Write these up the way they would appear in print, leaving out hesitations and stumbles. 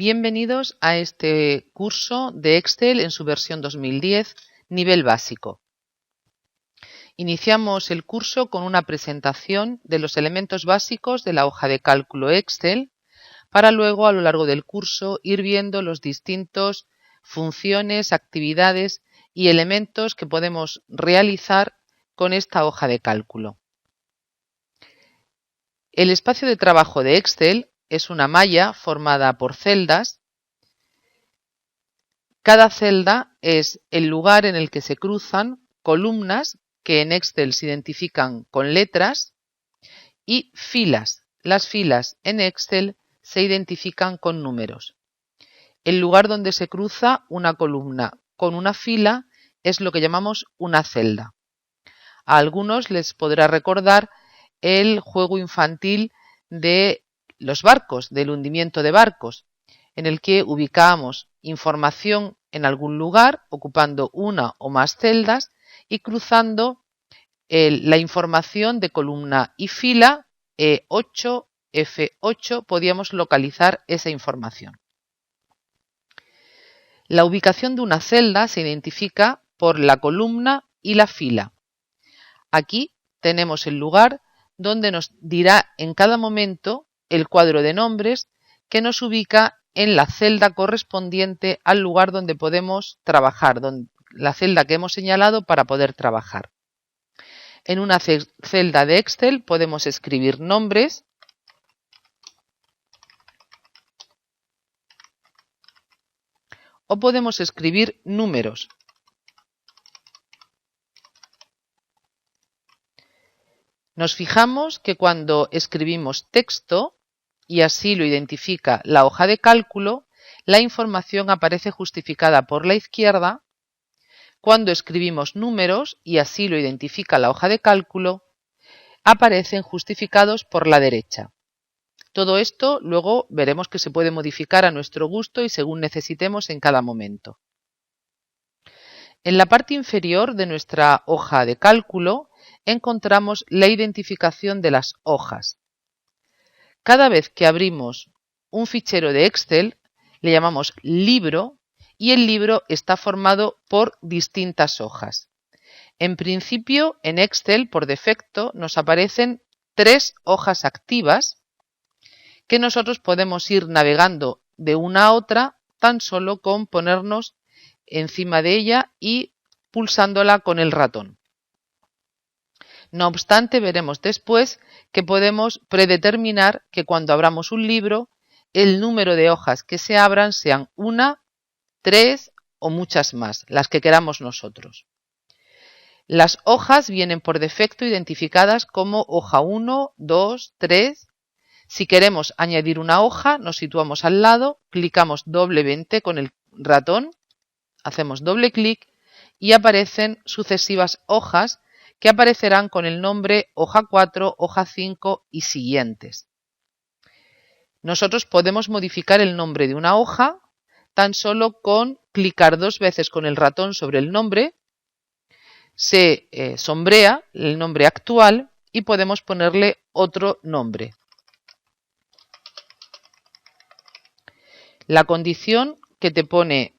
Bienvenidos a este curso de Excel en su versión 2010, nivel básico. Iniciamos el curso con una presentación de los elementos básicos de la hoja de cálculo Excel, para luego a lo largo del curso ir viendo los distintos funciones, actividades y elementos que podemos realizar con esta hoja de cálculo. El espacio de trabajo de Excel es una malla formada por celdas. Cada celda es el lugar en el que se cruzan columnas que en Excel se identifican con letras y filas. Las filas en Excel se identifican con números. El lugar donde se cruza una columna con una fila es lo que llamamos una celda. A algunos les podrá recordar el juego infantil de los barcos, del hundimiento de barcos, en el que ubicábamos información en algún lugar, ocupando una o más celdas y cruzando la información de columna y fila E8, F8, podíamos localizar esa información. La ubicación de una celda se identifica por la columna y la fila. Aquí tenemos el lugar donde nos dirá en cada momento el cuadro de nombres que nos ubica en la celda correspondiente al lugar donde podemos trabajar, la celda que hemos señalado para poder trabajar. En una celda de Excel podemos escribir nombres o podemos escribir números. Nos fijamos que cuando escribimos texto, y así lo identifica la hoja de cálculo, la información aparece justificada por la izquierda. Cuando escribimos números, y así lo identifica la hoja de cálculo, aparecen justificados por la derecha. Todo esto luego veremos que se puede modificar a nuestro gusto y según necesitemos en cada momento. En la parte inferior de nuestra hoja de cálculo encontramos la identificación de las hojas. Cada vez que abrimos un fichero de Excel, le llamamos libro y el libro está formado por distintas hojas. En principio, en Excel, por defecto, nos aparecen 3 hojas activas que nosotros podemos ir navegando de una a otra tan solo con ponernos encima de ella y pulsándola con el ratón. No obstante, veremos después que podemos predeterminar que cuando abramos un libro, el número de hojas que se abran sean 1, 3 o muchas más, las que queramos nosotros. Las hojas vienen por defecto identificadas como hoja 1, 2, 3. Si queremos añadir una hoja, nos situamos al lado, clicamos doblemente con el ratón, hacemos doble clic y aparecen sucesivas hojas que aparecerán con el nombre hoja 4, hoja 5 y siguientes. Nosotros podemos modificar el nombre de una hoja tan solo con clicar 2 veces con el ratón sobre el nombre, se sombrea el nombre actual y podemos ponerle otro nombre. La condición que te pone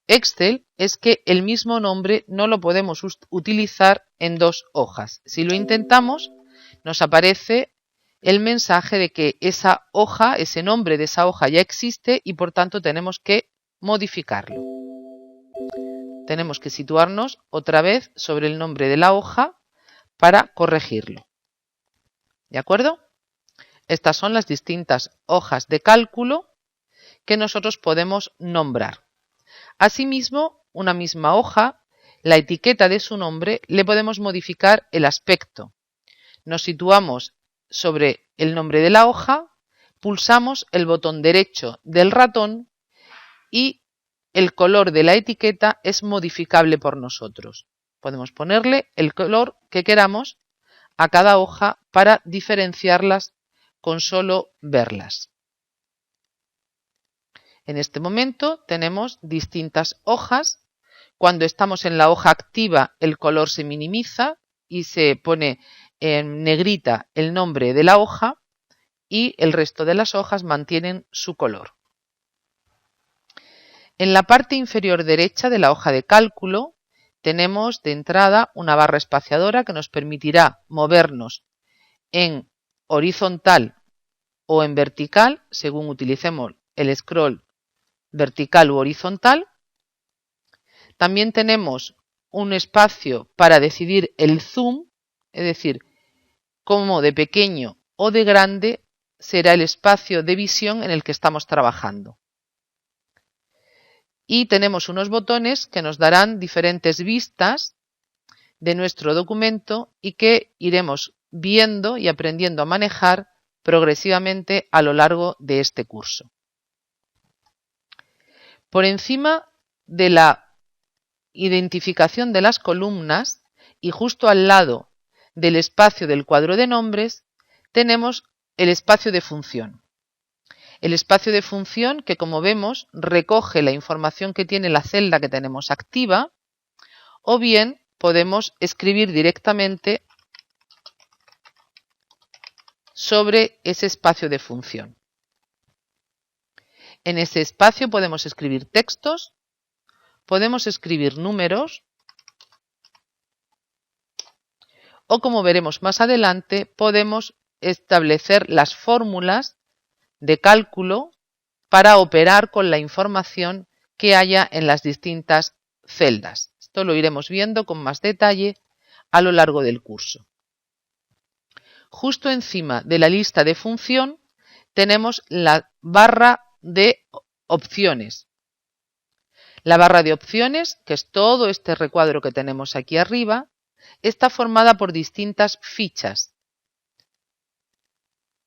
Excel es que el mismo nombre no lo podemos utilizar en 2 hojas. Si lo intentamos, nos aparece el mensaje de que esa hoja, ese nombre de esa hoja ya existe y por tanto tenemos que modificarlo. Tenemos que situarnos otra vez sobre el nombre de la hoja para corregirlo. ¿De acuerdo? Estas son las distintas hojas de cálculo que nosotros podemos nombrar. Asimismo, una misma hoja, la etiqueta de su nombre, le podemos modificar el aspecto. Nos situamos sobre el nombre de la hoja, pulsamos el botón derecho del ratón y el color de la etiqueta es modificable por nosotros. Podemos ponerle el color que queramos a cada hoja para diferenciarlas con solo verlas. En este momento tenemos distintas hojas. Cuando estamos en la hoja activa, el color se minimiza y se pone en negrita el nombre de la hoja y el resto de las hojas mantienen su color. En la parte inferior derecha de la hoja de cálculo tenemos de entrada una barra espaciadora que nos permitirá movernos en horizontal o en vertical, según utilicemos el scroll vertical u horizontal. También tenemos un espacio para decidir el zoom, es decir, cómo de pequeño o de grande será el espacio de visión en el que estamos trabajando. Y tenemos unos botones que nos darán diferentes vistas de nuestro documento y que iremos viendo y aprendiendo a manejar progresivamente a lo largo de este curso. Por encima de la identificación de las columnas y justo al lado del espacio del cuadro de nombres tenemos el espacio de función. El espacio de función que, como vemos, recoge la información que tiene la celda que tenemos activa, o bien podemos escribir directamente sobre ese espacio de función. En ese espacio podemos escribir textos, podemos escribir números o, como veremos más adelante, podemos establecer las fórmulas de cálculo para operar con la información que haya en las distintas celdas. Esto lo iremos viendo con más detalle a lo largo del curso. Justo encima de la lista de función tenemos la barra de opciones. La barra de opciones, que es todo este recuadro que tenemos aquí arriba, está formada por distintas fichas.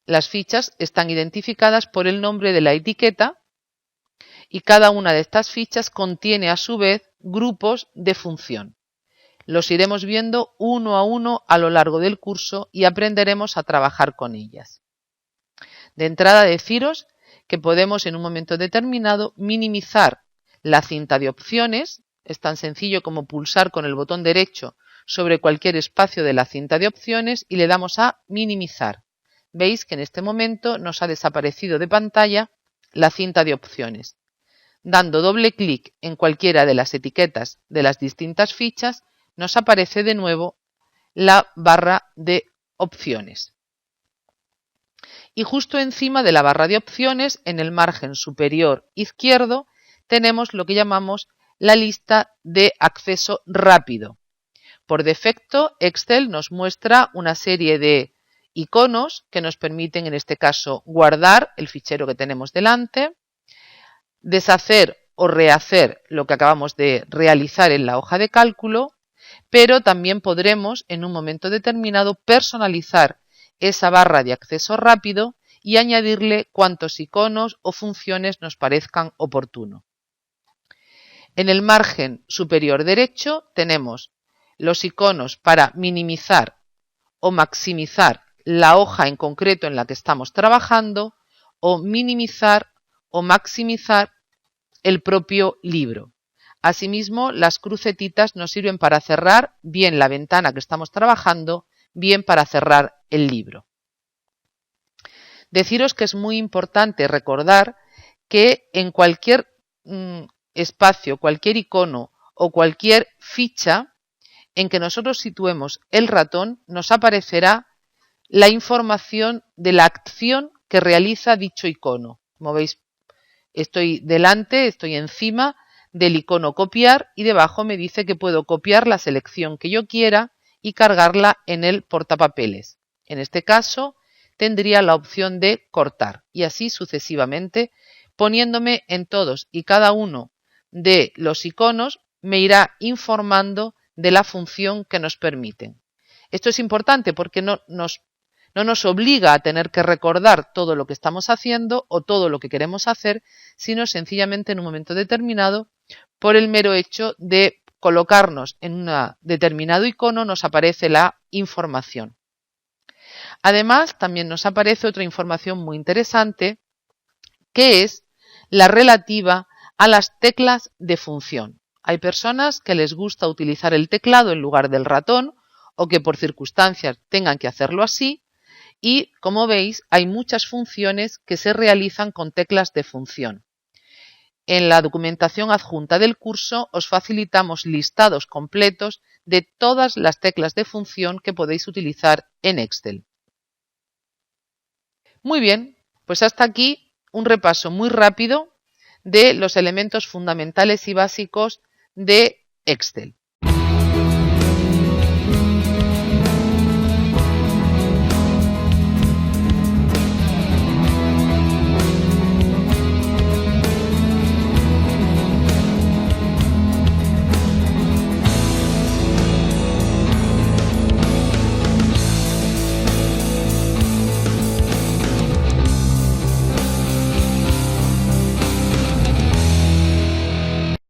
Las fichas están identificadas por el nombre de la etiqueta y cada una de estas fichas contiene a su vez grupos de función. Los iremos viendo uno a uno a lo largo del curso y aprenderemos a trabajar con ellas. De entrada, deciros que podemos en un momento determinado minimizar la cinta de opciones. Es tan sencillo como pulsar con el botón derecho sobre cualquier espacio de la cinta de opciones y le damos a minimizar. Veis que en este momento nos ha desaparecido de pantalla la cinta de opciones. Dando doble clic en cualquiera de las etiquetas de las distintas fichas, nos aparece de nuevo la barra de opciones. Y justo encima de la barra de opciones, en el margen superior izquierdo, tenemos lo que llamamos la lista de acceso rápido. Por defecto, Excel nos muestra una serie de iconos que nos permiten, en este caso, guardar el fichero que tenemos delante, deshacer o rehacer lo que acabamos de realizar en la hoja de cálculo, pero también podremos, en un momento determinado, personalizar esa barra de acceso rápido y añadirle cuantos iconos o funciones nos parezcan oportuno. En el margen superior derecho tenemos los iconos para minimizar o maximizar la hoja en concreto en la que estamos trabajando, o minimizar o maximizar el propio libro. Asimismo, las crucetitas nos sirven para cerrar bien la ventana que estamos trabajando, bien para cerrar el libro. Deciros que es muy importante recordar que en cualquier espacio, cualquier icono o cualquier ficha en que nosotros situemos el ratón, nos aparecerá la información de la acción que realiza dicho icono. Como veis, estoy encima del icono copiar y debajo me dice que puedo copiar la selección que yo quiera y cargarla en el portapapeles. En este caso tendría la opción de cortar y así sucesivamente, poniéndome en todos y cada uno de los iconos me irá informando de la función que nos permiten. Esto es importante porque no nos obliga a tener que recordar todo lo que estamos haciendo o todo lo que queremos hacer, sino sencillamente en un momento determinado, por el mero hecho de colocarnos en un determinado icono, nos aparece la información. Además, también nos aparece otra información muy interesante, que es la relativa a las teclas de función. Hay personas que les gusta utilizar el teclado en lugar del ratón o que por circunstancias tengan que hacerlo así, y, como veis, hay muchas funciones que se realizan con teclas de función. En la documentación adjunta del curso os facilitamos listados completos de todas las teclas de función que podéis utilizar en Excel. Muy bien, pues hasta aquí un repaso muy rápido de los elementos fundamentales y básicos de Excel.